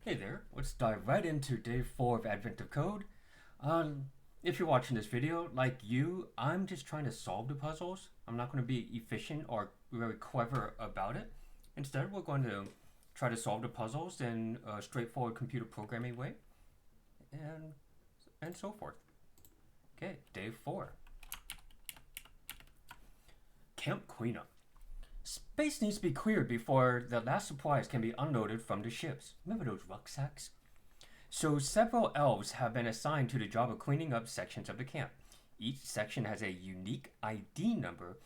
Hey there, let's dive right into day 4 of Advent of Code. If you're watching this video, like you, I'm just trying to solve the puzzles. I'm not going to be efficient or very clever about it. Instead, we're going to try to solve the puzzles in a straightforward computer programming way, and, and so forth. Okay, day 4. Camp cleanup. Space needs to be cleared before the last supplies can be unloaded from the ships. Remember those rucksacks? So several elves have been assigned to the job of cleaning up sections of the camp. Each section has a unique ID number,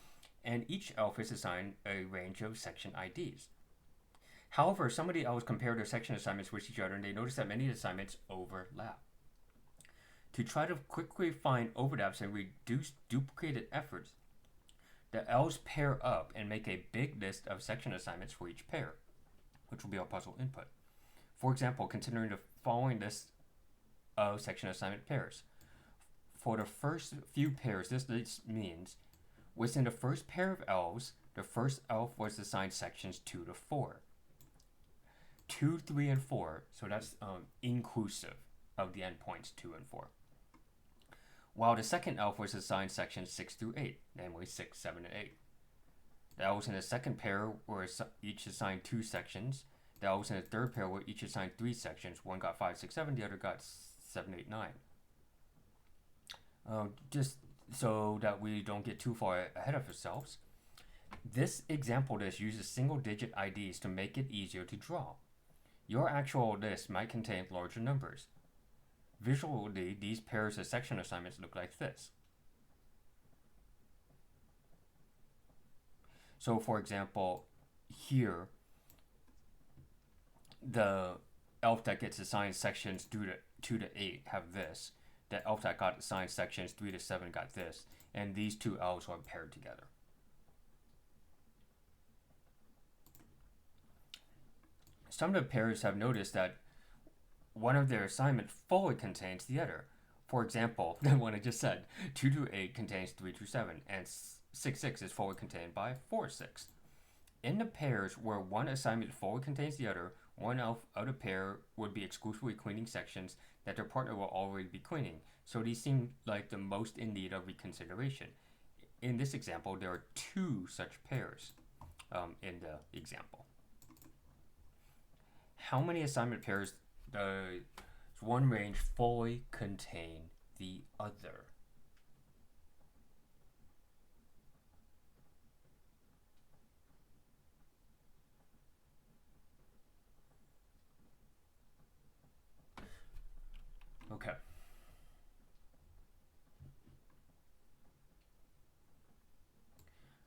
and each elf is assigned a range of section IDs. However, some of the elves compare their section assignments with each other, and they notice that many assignments overlap. To try to quickly find overlaps and reduce duplicated efforts, the elves pair up and make a big list of section assignments for each pair, which will be our puzzle input. For example, considering the following list of section assignment pairs. For the first few pairs, this list means within the first pair of elves, the first elf was assigned sections 2 to 4. 2, 3, and 4, so that's inclusive of the endpoints 2 and 4. While the second elf was assigned sections 6 through 8, namely 6, 7, and 8. The elves in the second pair were each assigned 2 sections. The elves in the third pair were each assigned 3 sections. One got 5, 6, 7, the other got 7, 8, 9. Just so that we don't get too far ahead of ourselves, this example list uses single-digit IDs to make it easier to draw. Your actual list might contain larger numbers. Visually, these pairs of section assignments look like this. So, for example, here, the elf that gets assigned sections 2 to 8 have this. The elf that got assigned sections 3 to 7 got this. And these two elves are paired together. Some of the pairs have noticed that one of their assignments fully contains the other. For example, the one I just said, 2 to 8 contains 3 to 7, and 6, 6 is fully contained by 4, 6. In the pairs where one assignment fully contains the other, one elf out of pair would be exclusively cleaning sections that their partner will already be cleaning, so these seem like the most in need of reconsideration. In this example, there are 2 such pairs in the example. How many assignment pairs does one range fully contain the other? Okay.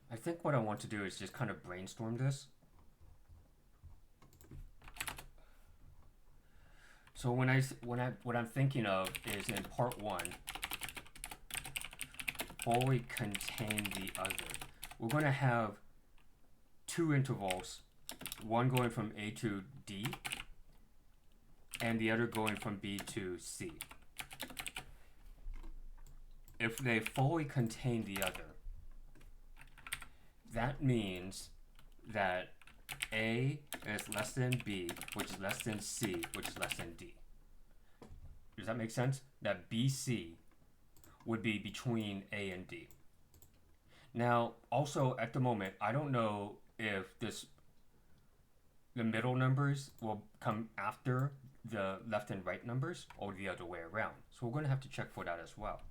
I think what I want to do is just kind of brainstorm this. So what I'm thinking of is in part 1, fully contain the other. We're going to have 2 intervals, one going from A to D, and the other going from B to C. If they fully contain the other, that means that A is less than B, which is less than C, which is less than D. Does that make sense? That BC would be between A and D. Now, also at the moment, I don't know if the middle numbers will come after the left and right numbers or the other way around. So we're going to have to check for that as well.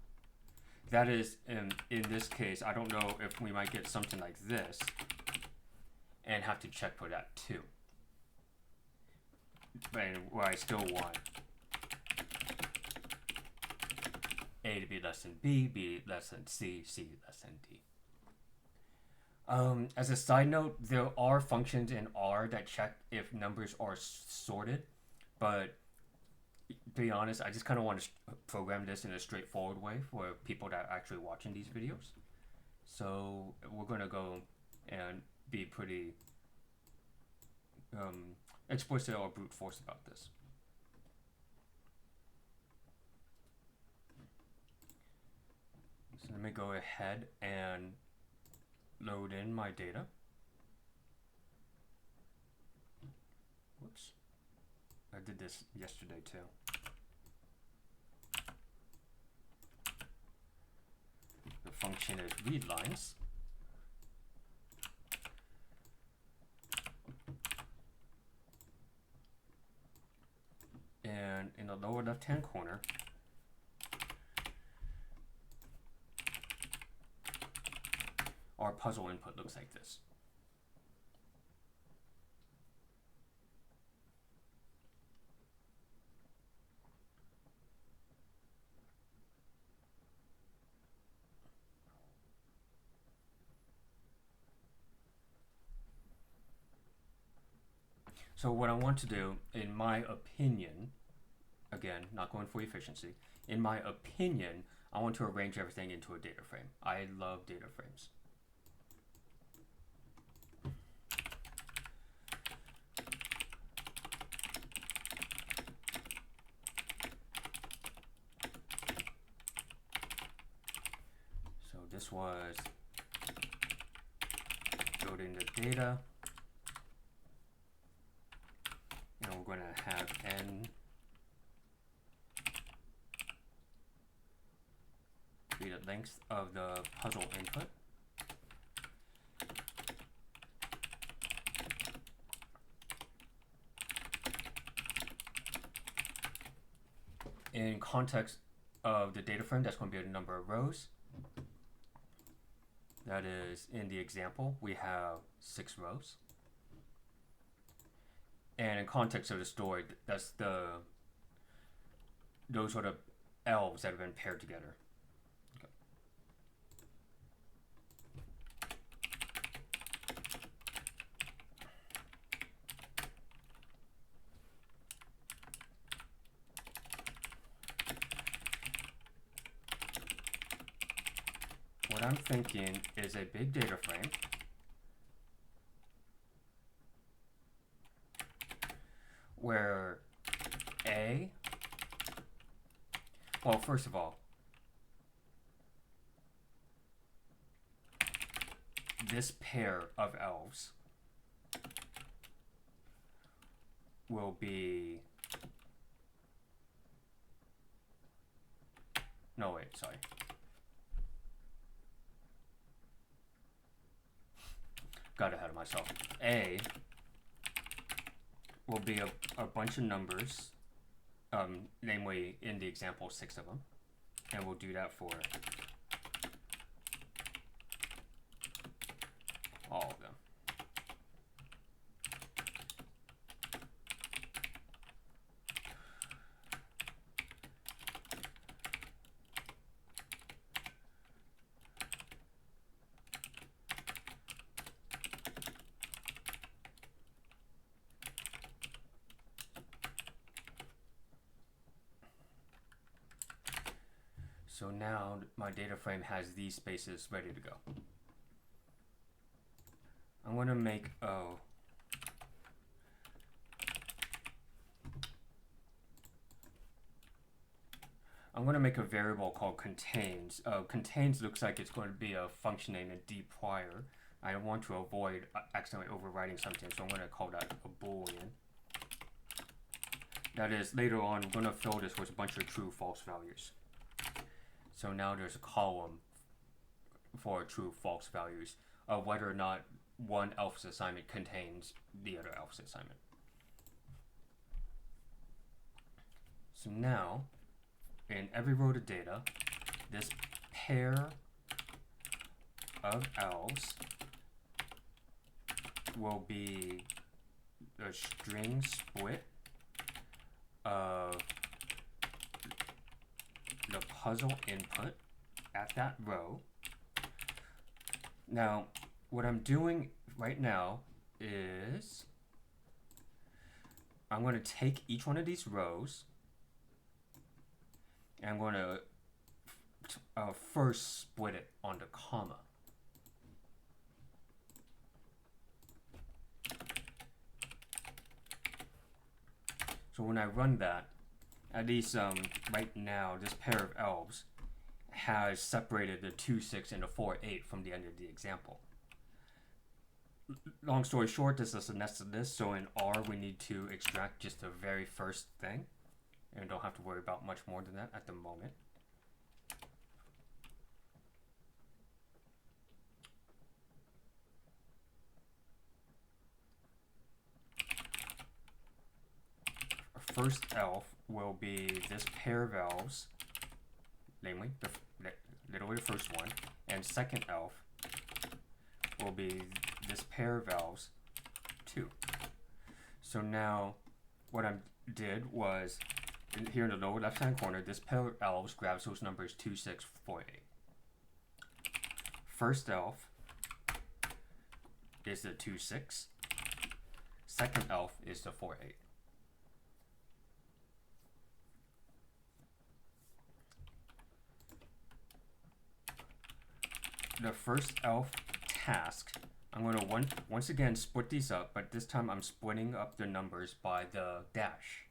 That is, in this case, I don't know if we might get something like this and have to check for that too. And where I still want A to be less than B, B less than C, C less than D. As a side note, there are functions in R that check if numbers are sorted, but to be honest, I just kind of want to program this in a straightforward way for people that are actually watching these videos. So we're going to go and be pretty explicit or brute force about this. So let me go ahead and load in my data. Whoops. I did this yesterday too. The function is readLines. And in the lower left-hand corner, our puzzle input looks like this. So what I want to do, in my opinion, again, not going for efficiency, in my opinion, I want to arrange everything into a data frame. I love data frames. So this was building the data. And we're going to have n be the length of the puzzle input. In context of the data frame, that's going to be the number of rows. That is, in the example, we have 6 rows. And in context of the story, that's those sort of elves that have been paired together. Okay. What I'm thinking is a big data frame where well, first of all, this pair of elves will be, no wait, sorry. Got ahead of myself. A will be a bunch of numbers, namely in the example 6 of them, and we'll do that for all of them. So now my data frame has these spaces ready to go. I'm going to make a variable called contains. Contains looks like it's going to be a function named a d prior. I want to avoid accidentally overwriting something, so I'm going to call that a boolean. That is, later on, we're going to fill this with a bunch of true, false values. So now there's a column for true, false values of whether or not one elf's assignment contains the other elf's assignment. So now, in every row of data, this pair of elves will be a string split of the puzzle input at that row. Now, what I'm doing right now is I'm going to take each one of these rows and I'm going to first split it onto comma. So when I run that, at least right now, this pair of elves has separated the 2, 6 and the 4, 8 from the end of the example. long story short, this is a nested list, so in R we need to extract just the very first thing, and don't have to worry about much more than that at the moment. First elf will be this pair of elves, namely literally the first one, and second elf will be this pair of elves, 2. So now what I did was, here in the lower left hand corner, this pair of elves grabs those numbers 2, 6, 4, 8. First elf is the 2, 6. Second elf is the 4, 8. The first elf task, I'm going to once again split these up, but this time I'm splitting up the numbers by the dash.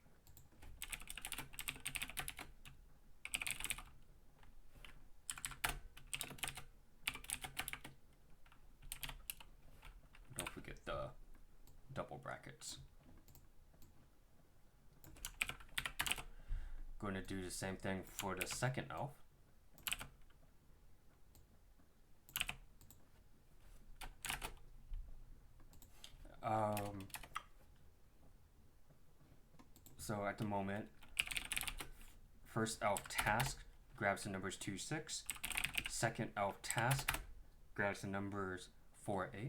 Don't forget the double brackets. Going to do the same thing for the second elf. So at the moment, first elf task grabs the numbers 2, 6. Second elf task grabs the numbers 4, 8. I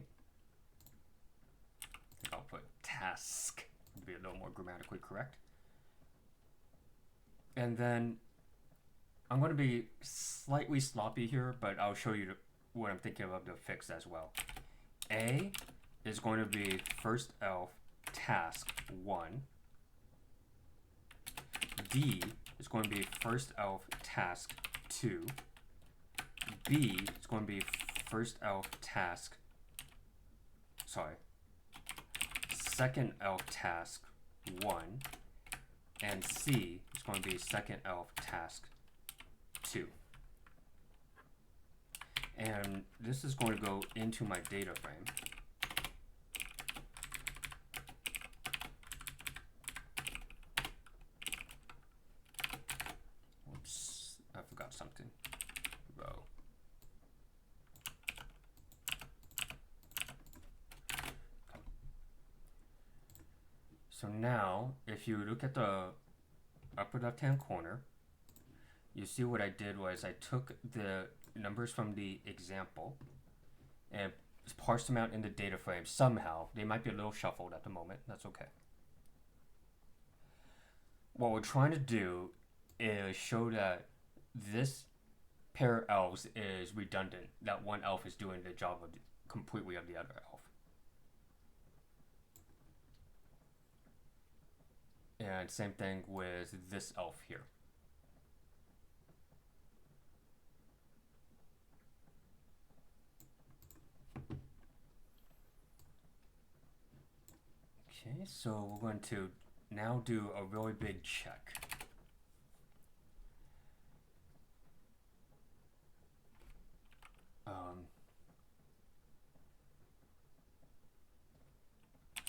think I'll put task to be a little more grammatically correct. And then I'm going to be slightly sloppy here, but I'll show you what I'm thinking of the fix as well. A is going to be first elf task 1. D is going to be first elf task 2. B is going to be first elf task, second elf task 1. And C is going to be second elf task 2. And this is going to go into my data frame. Oops, I forgot something. Row. So now, if you look at the upper left-hand corner, you see what I did was I took the numbers from the example and parsed them out in the data frame somehow. They might be a little shuffled at the moment. That's okay. What we're trying to do is show that this pair of elves is redundant. That one elf is doing the job completely of the other elf. And same thing with this elf here. Okay, so we're going to now do a really big check.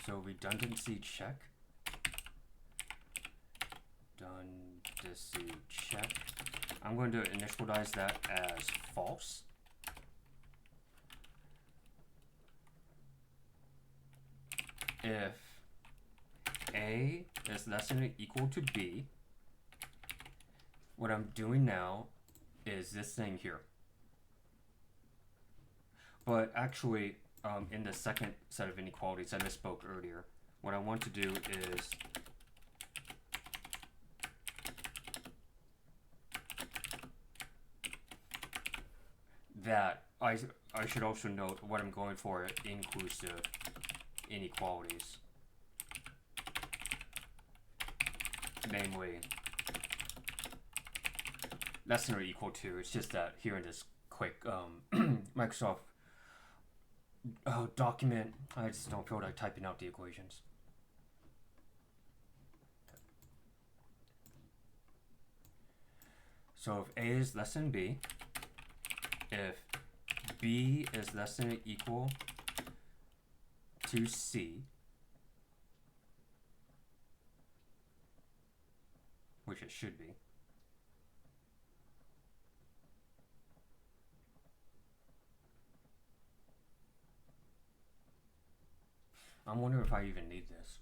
So redundancy check. Redundancy check. I'm going to initialize that as false. If A is less than or equal to B, what I'm doing now is this thing here. But actually, in the second set of inequalities, I misspoke earlier. What I want to do is that I should also note what I'm going for inclusive inequalities. Namely, less than or equal to. It's just that here in this quick Microsoft document, I just don't feel like typing out the equations. So if A is less than B, if B is less than or equal to C, which it should be. I'm wondering if I even need this.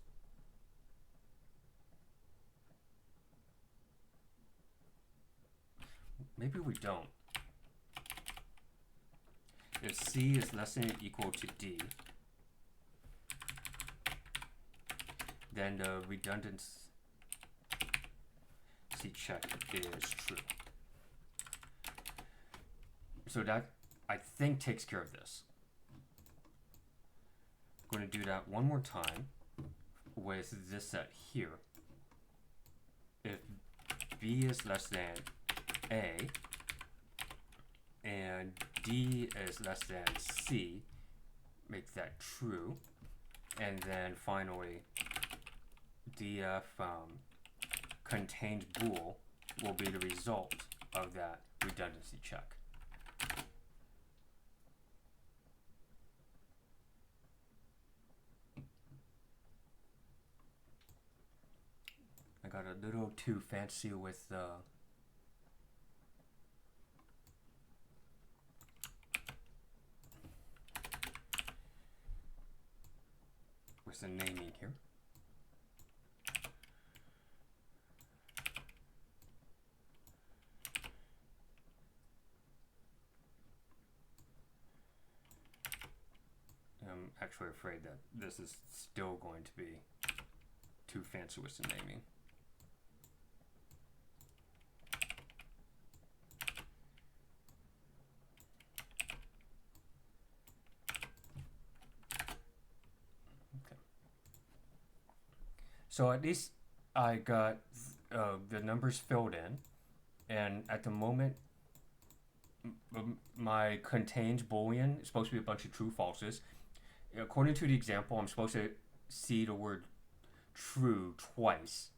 Maybe we don't. If C is less than or equal to D, then the redundancy check is true. So that, I think, takes care of this. I'm going to do that one more time with this set here. If B is less than A and D is less than C, make that true. And then finally, df contained bool will be the result of that redundancy check. I got a little too fancy with the naming here. I'm actually afraid that this is still going to be too fancy with the naming. Okay. So at least I got the numbers filled in, and at the moment my contained boolean is supposed to be a bunch of true falses. According to the example, I'm supposed to see the word true twice,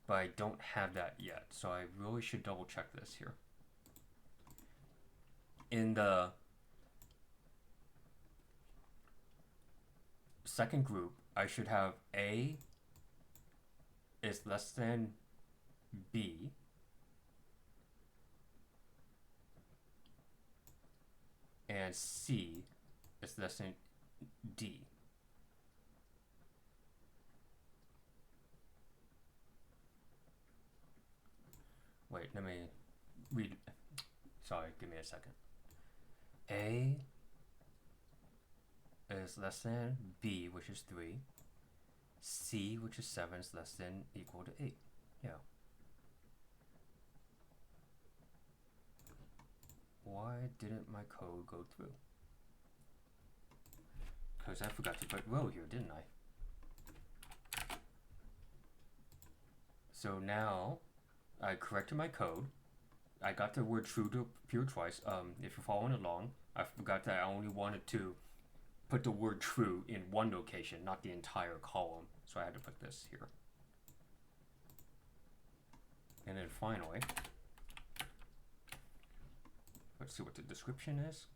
but I don't have that yet, so I really should double check this here. In the second group, I should have A is less than B, and C is less than D. Wait, let me read. Sorry, give me a second. A is less than B, which is 3. C, which is 7, is less than equal to 8. Yeah. Why didn't my code go through? Because I forgot to put row here, didn't I? So now I corrected my code. I got the word true to appear twice. If you're following along, I forgot that I only wanted to put the word true in one location, not the entire column. So I had to put this here. And then finally, let's see what the description is.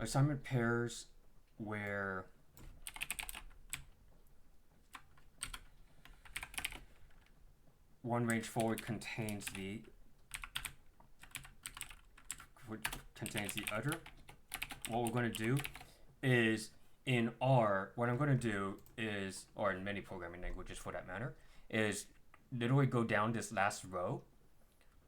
Assignment pairs where one range forward contains the other. What we're going to do is in R, what I'm going to do is, or in many programming languages for that matter, is literally go down this last row.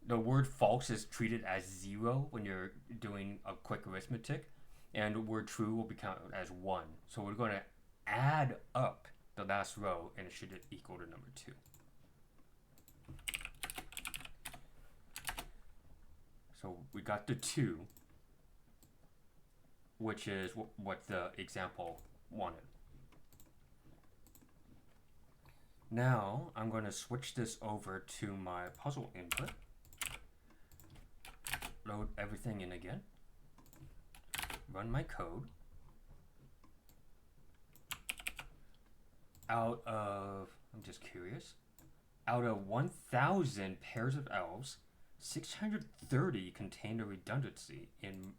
The word false is treated as 0 when you're doing a quick arithmetic, and the word true will be counted as 1. So we're going to add up the last row, and it should equal to number 2. So we got the 2, which is what the example wanted. Now I'm going to switch this over to my puzzle input. Load everything in again. Run my code. out of, I'm just curious, out of 1,000 pairs of elves, 630 contain a redundancy. In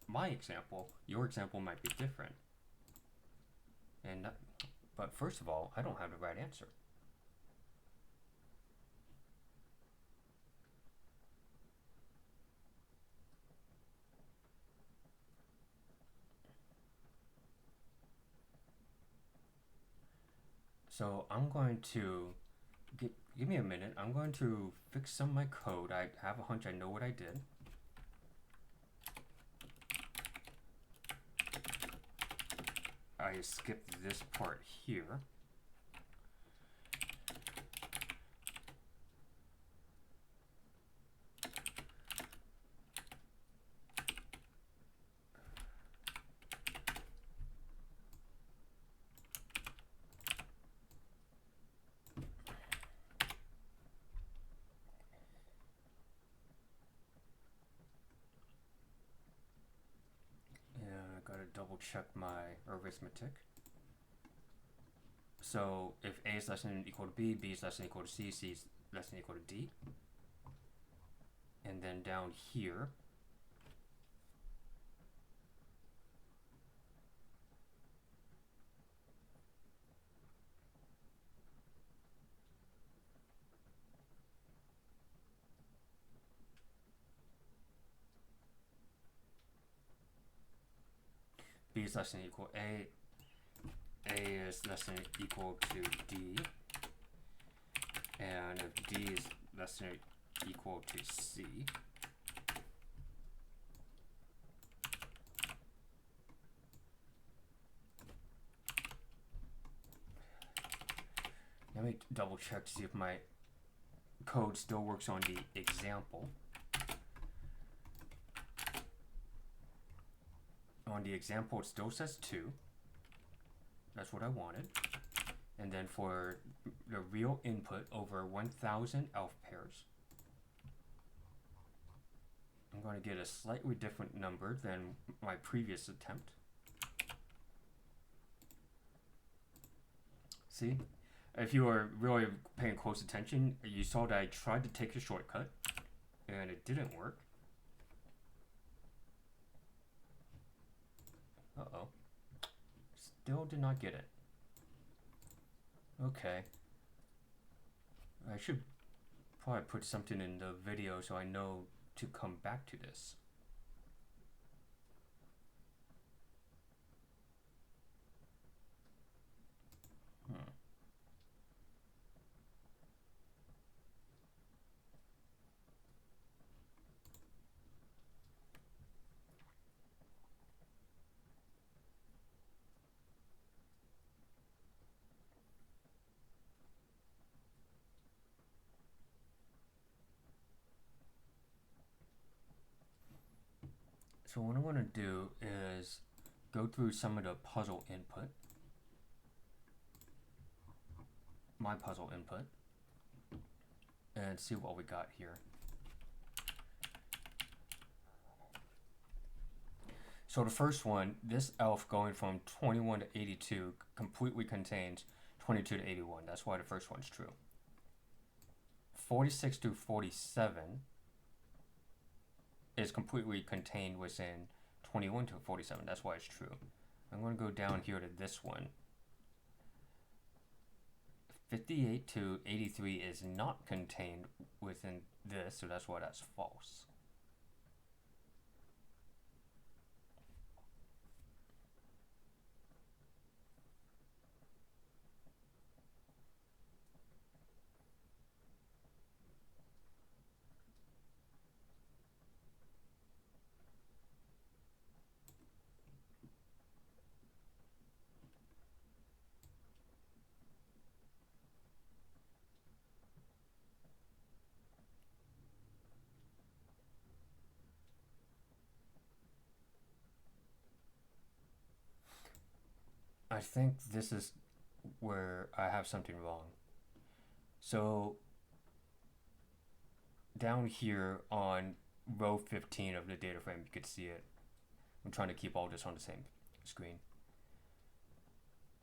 my example, your example might be different. And but first of all, I don't have the right answer. So I'm going to give me a minute. I'm going to fix some of my code. I have a hunch I know what I did. I skipped this part here. Gotta double check my arithmetic. So if A is less than or equal to B, B is less than or equal to C, C is less than or equal to D. And then down here, B is less than or equal to A is less than or equal to D, and if D is less than or equal to C, let me double check to see if my code still works on the example. On the example, it still says 2. That's what I wanted. And then for the real input over 1,000 elf pairs, I'm going to get a slightly different number than my previous attempt. See? If you were really paying close attention, you saw that I tried to take a shortcut, and it didn't work. Uh-oh. Still did not get it. Okay. I should probably put something in the video so I know to come back to this. So what I'm going to do is go through some of the puzzle input, my puzzle input, and see what we got here. So the first one, this elf going from 21 to 82 completely contains 22 to 81. That's why the first one's true. 46 to 47 is completely contained within 21 to 47. That's why it's true. I'm going to go down here to this one. 58 to 83 is not contained within this, so that's why that's false. I think this is where I have something wrong. So down here on row 15 of the data frame, you could see it. I'm trying to keep all this on the same screen.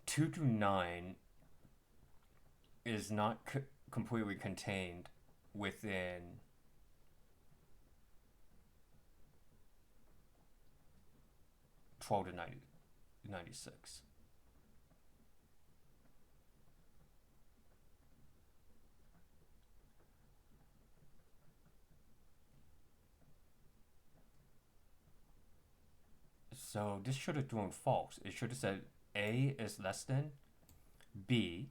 2 to 9 is not completely contained within 12 to 96. So this should have thrown false. It should have said A is less than B,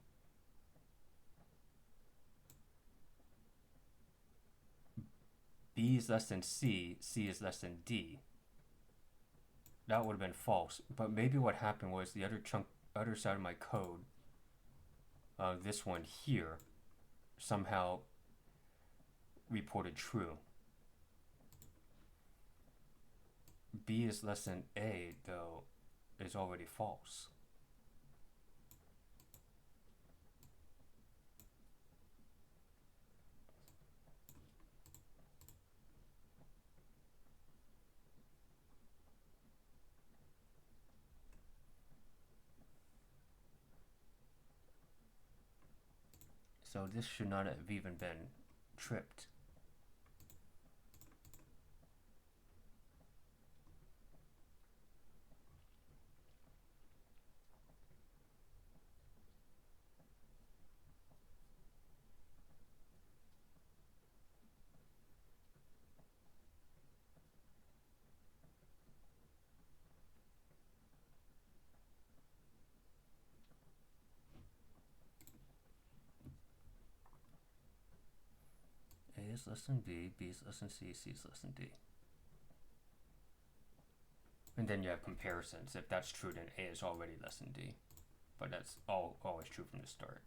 B is less than C, C is less than D. That would have been false. But maybe what happened was the other side of my code, this one here, somehow reported true. B is less than A, though, is already false. So this should not have even been tripped. A is less than B, B is less than C, C is less than D. And then you have comparisons. If that's true, then A is already less than D. But that's always true from the start.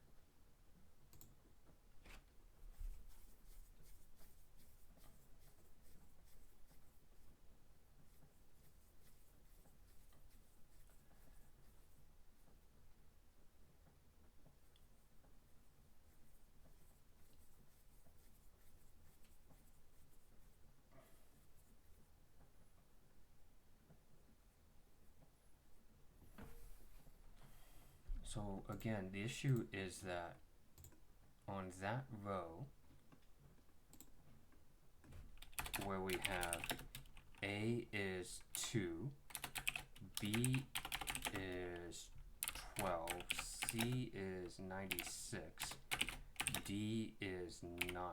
So again, the issue is that on that row where we have A is 2, B is 12, C is 96, D is 9.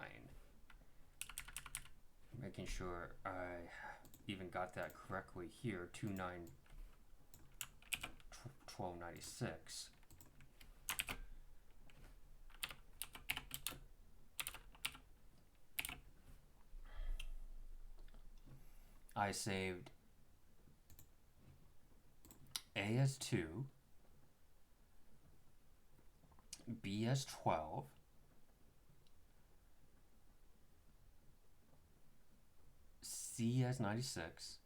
Making sure I even got that correctly here, 2, 9, 12, 96. I saved A as 2, B as 12, C as 96,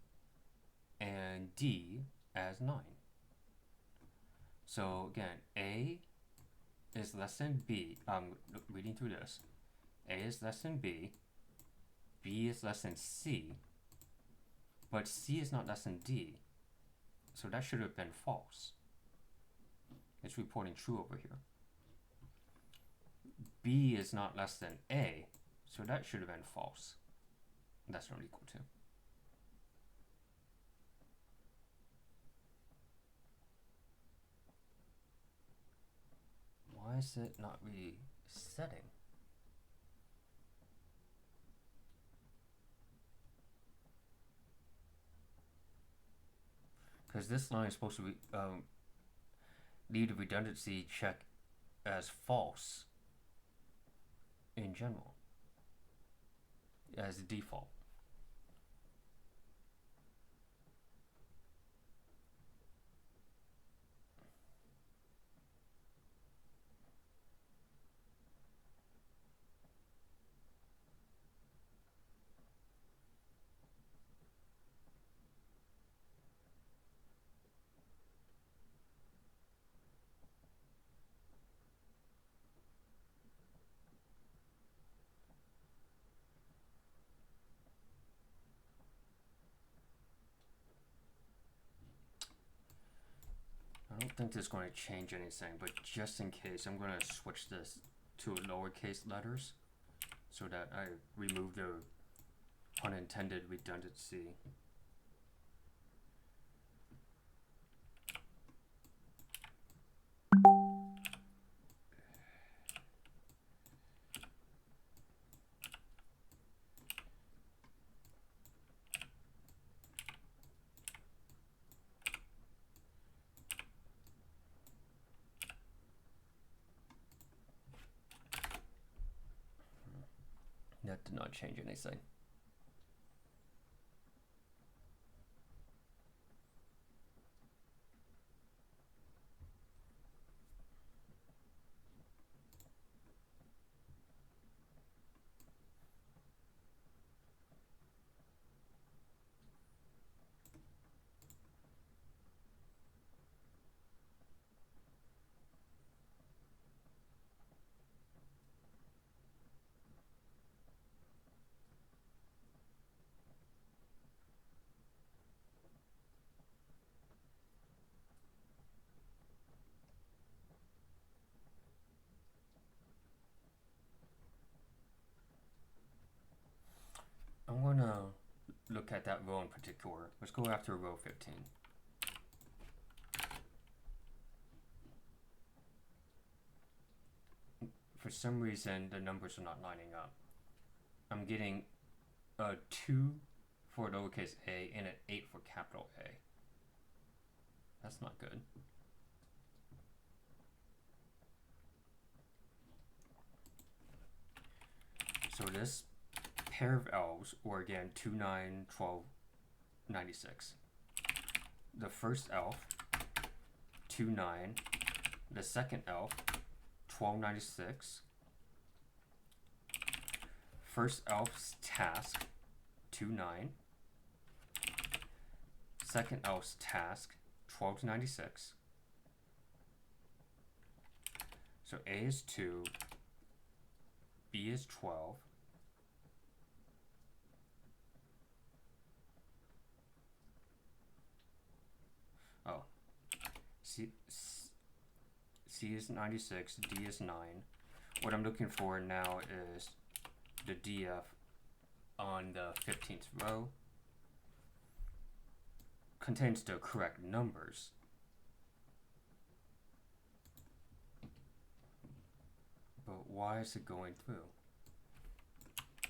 and D as 9. So again, A is less than B. I'm reading through this. A is less than B, B is less than C, but C is not less than D. So that should have been false. It's reporting true over here. B is not less than A, so that should have been false. That's not equal to. Why is it not resetting? Because this line is supposed to be leave the redundancy check as false in general, as default. I don't think this is going to change anything, but just in case, I'm going to switch this to lowercase letters so that I remove the unintended redundancy. That did not change anything. I'm gonna look at that row in particular. Let's go after row 15. For some reason, the numbers are not lining up. I'm getting a 2 for lowercase a and an 8 for capital A. That's not good. So this pair of elves were again 2, 9, 12, 96. The first elf, 2, 9. The second elf, 12, 96. First elf's task, 2, 9. Second elf's task, 12 to 96. So A is 2, B is 12. Oh, C is 96, D is 9. What I'm looking for now is the DF on the 15th row. Contains the correct numbers. But why is it going through?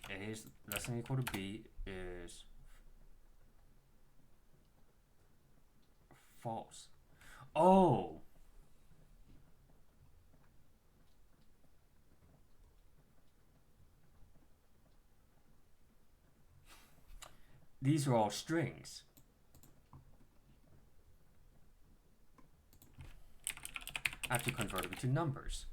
A is less than or equal to B is false. Oh! These are all strings. I have to convert them to numbers.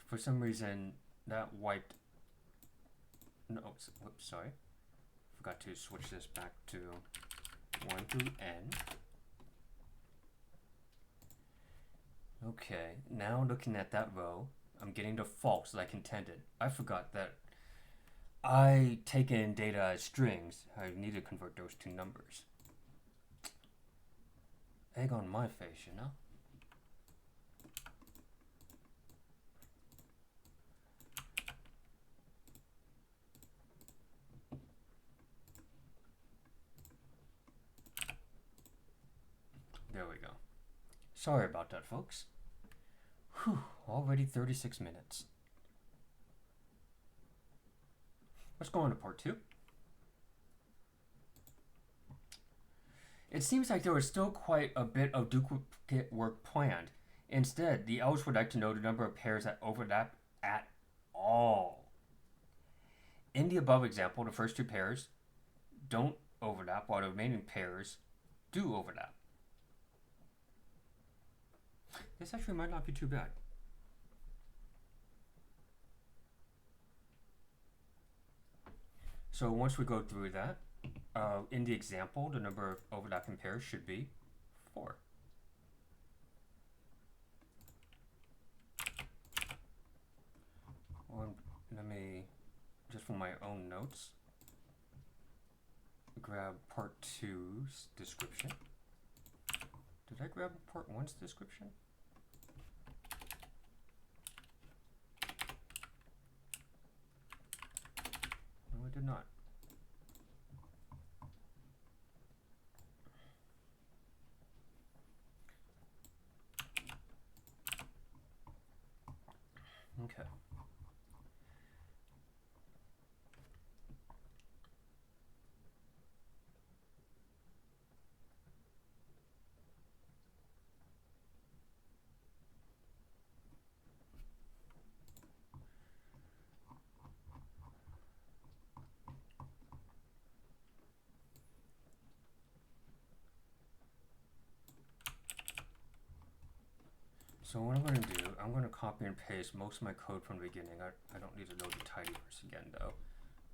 For some reason, that wiped. No, whoops, sorry. Forgot to switch this back to 1 through N. Okay, now looking at that row, I'm getting the false like intended. I forgot that I take in data as strings. I need to convert those to numbers. Egg on my face, you know? There we go. Sorry about that, folks. Whew, already 36 minutes. Let's go on to part 2. It seems like there was still quite a bit of duplicate work planned. Instead, the elves would like to know the number of pairs that overlap at all. In the above example, the first 2 pairs don't overlap while the remaining pairs do overlap. This actually might not be too bad. So once we go through that, in the example, the number of overlapping pairs should be 4. Let me, just for my own notes, grab part 2's description. Did I grab part 1's description? No, I did not. Okay. So what I'm going to do, I'm going to copy and paste most of my code from the beginning. I don't need to load the tidyverse again though.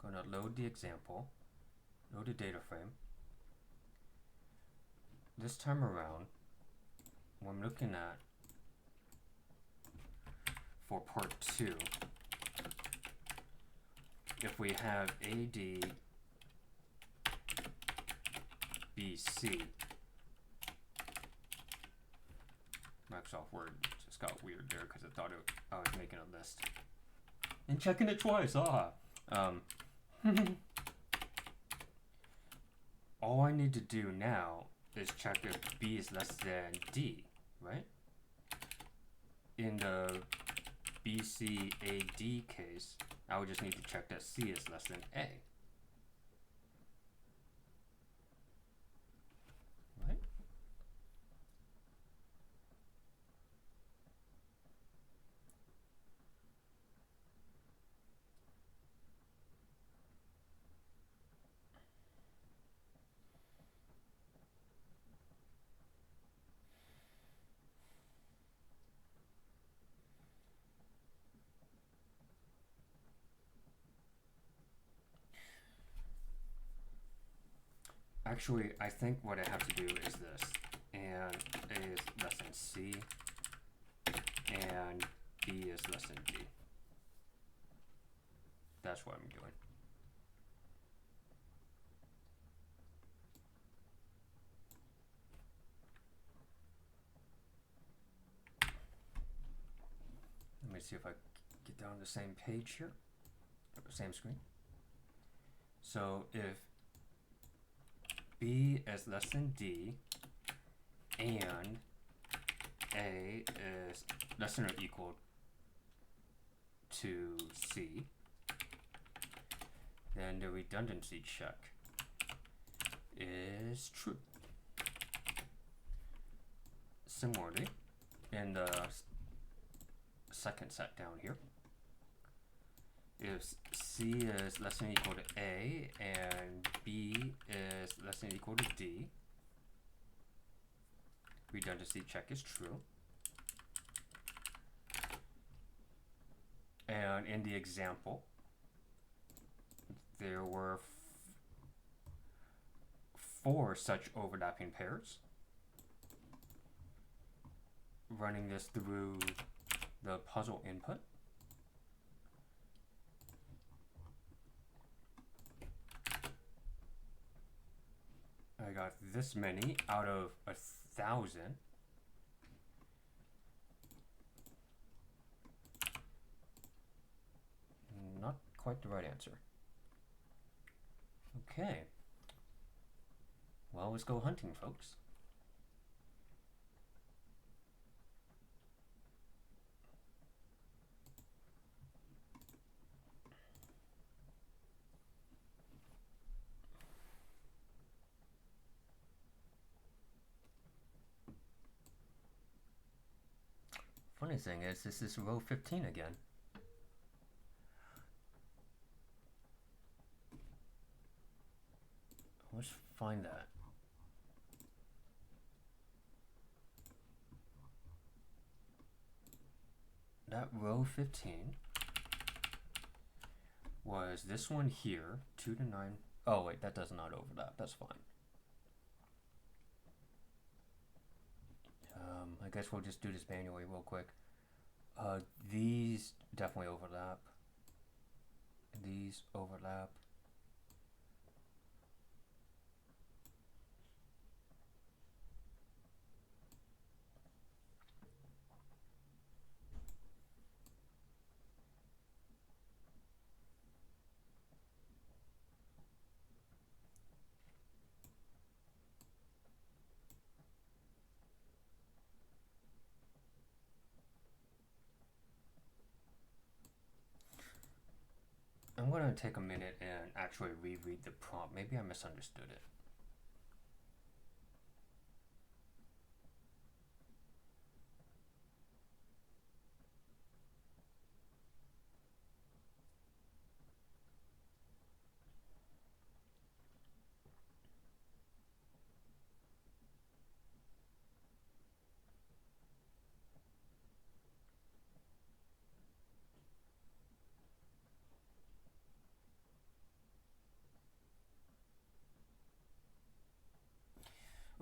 I'm going to load the example, load the data frame. This time around, what I'm looking at for part 2, if we have AD, BC, Microsoft Word just got weird there because I thought I was making a list. And checking it twice, all I need to do now is check if B is less than D, right? In the BCAD case, I would just need to check that C is less than A. Right? Actually, I think what I have to do is this, and A is less than C, and B is less than D. That's what I'm doing. Let me see if I get down the same page here, same screen. So if B is less than D and A is less than or equal to C, then the redundancy check is true. Similarly, in the second set down here, if C is less than or equal to A and B is less than or equal to D, redundancy check is true. And in the example, there were 4 such overlapping pairs. Running this through the puzzle input, I got this many out of 1,000. Not quite the right answer. Okay. Well, let's go hunting, folks. Funny thing is, this is row 15 again. Let's find that. that row 15 was this one here, 2 to 9. Oh wait, that does not overlap, that's fine. I guess we'll just do this manually real quick. These definitely overlap. These overlap. I'm gonna take a minute and actually reread the prompt. Maybe I misunderstood it.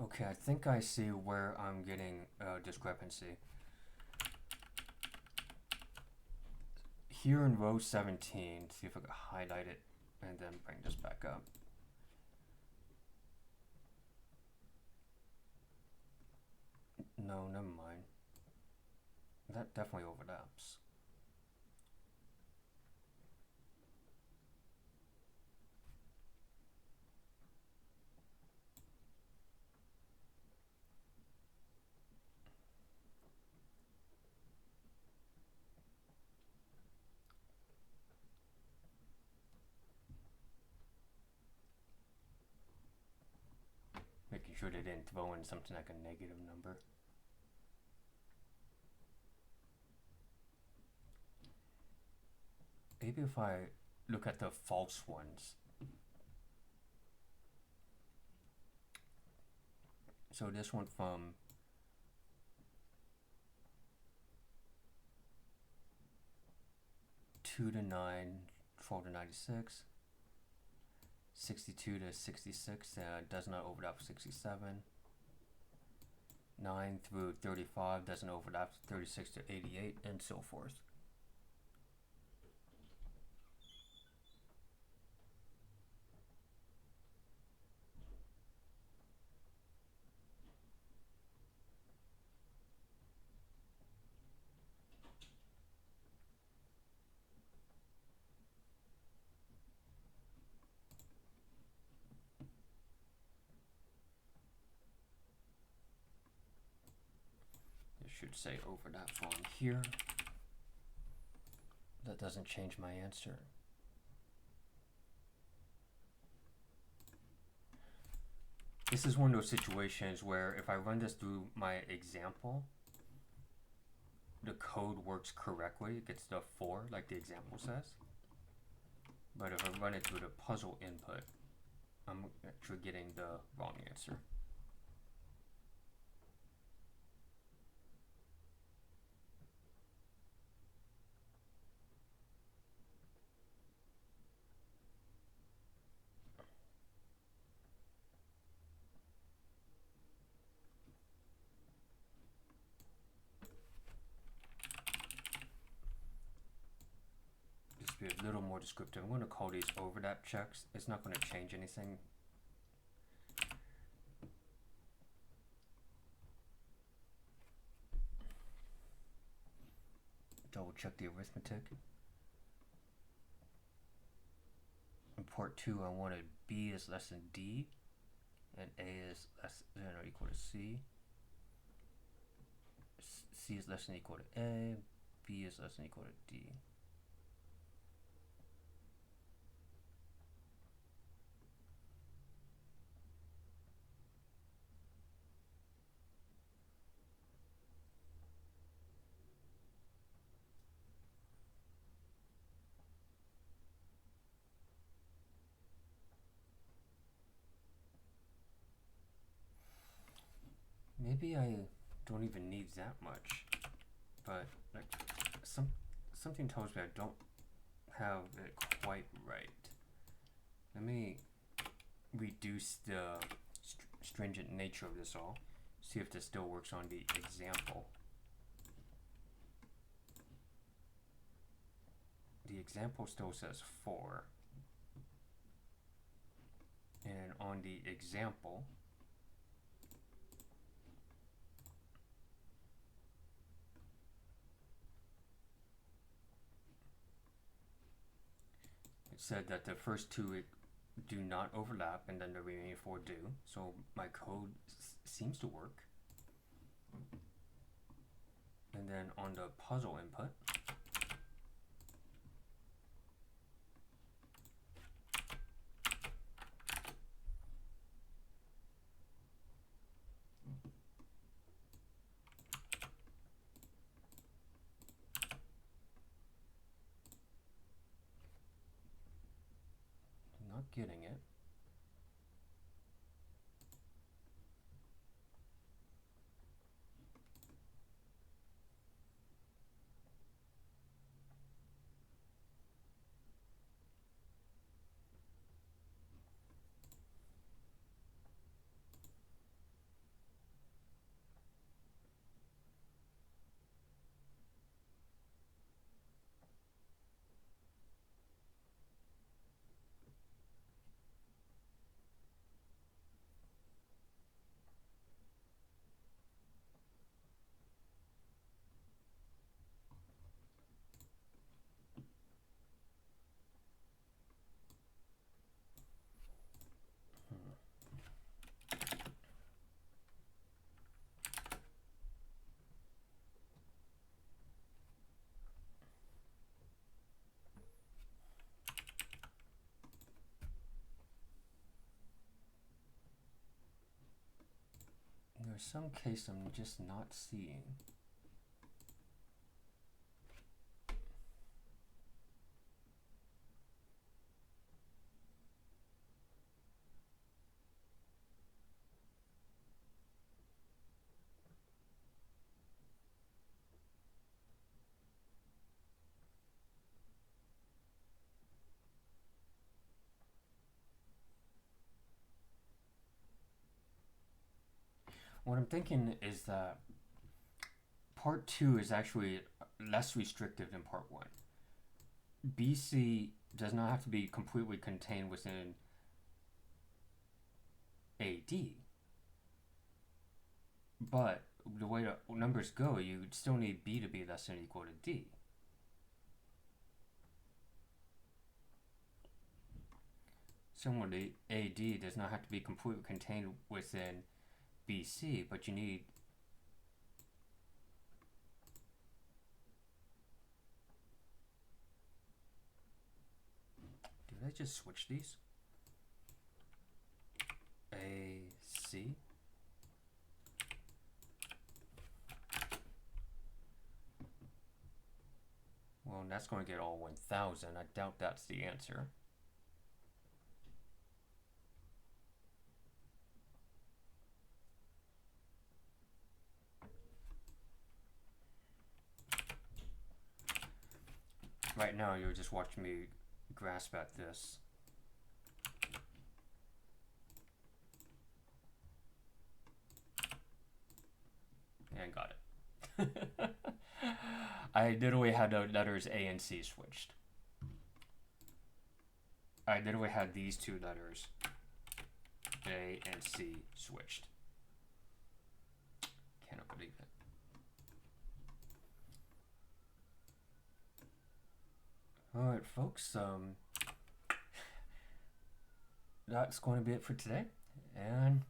Okay, I think I see where I'm getting a discrepancy. Here in row 17, see if I can highlight it and then bring this back up. No, never mind. That definitely overlaps. Making sure they didn't throw in something like a negative number. Maybe if I look at the false ones. So this one from two to 9, 4 to 96, 62 to 66 does not overlap with 67. 9 through 35 doesn't overlap with 36 to 88, and so forth. Should say overlap on here. That doesn't change my answer. This is one of those situations where if I run this through my example, the code works correctly. It gets the 4 like the example says. But if I run it through the puzzle input, I'm actually getting the wrong answer. Be a little more descriptive. I'm going to call these overlap checks. It's not going to change anything. Double check the arithmetic. In part 2, I wanted B is less than D, and A is less than or equal to C. C is less than or equal to A, B is less than or equal to D. Maybe I don't even need that much. but like something tells me I don't have it quite right. Let me reduce the stringent nature of this all. See if this still works on the example. The example still says 4. And on the example, it said that the first 2 do not overlap and then the remaining 4 do. So my code seems to work. And then on the puzzle input, not getting it. There's some case I'm just not seeing. What I'm thinking is that part 2 is actually less restrictive than part 1. BC does not have to be completely contained within AD. But the way the numbers go, you still need B to be less than or equal to D. Similarly, AD does not have to be completely contained within BC, but you need did I just switch these? AC. Well, that's going to get all 1,000. I doubt that's the answer. Right now, you're just watching me grasp at this. And got it. I literally had the letters A and C switched. I literally had these 2 letters, A and C, switched. Cannot believe it. Alright, folks, that's going to be it for today, and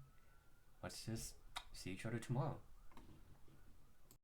let's just see each other tomorrow.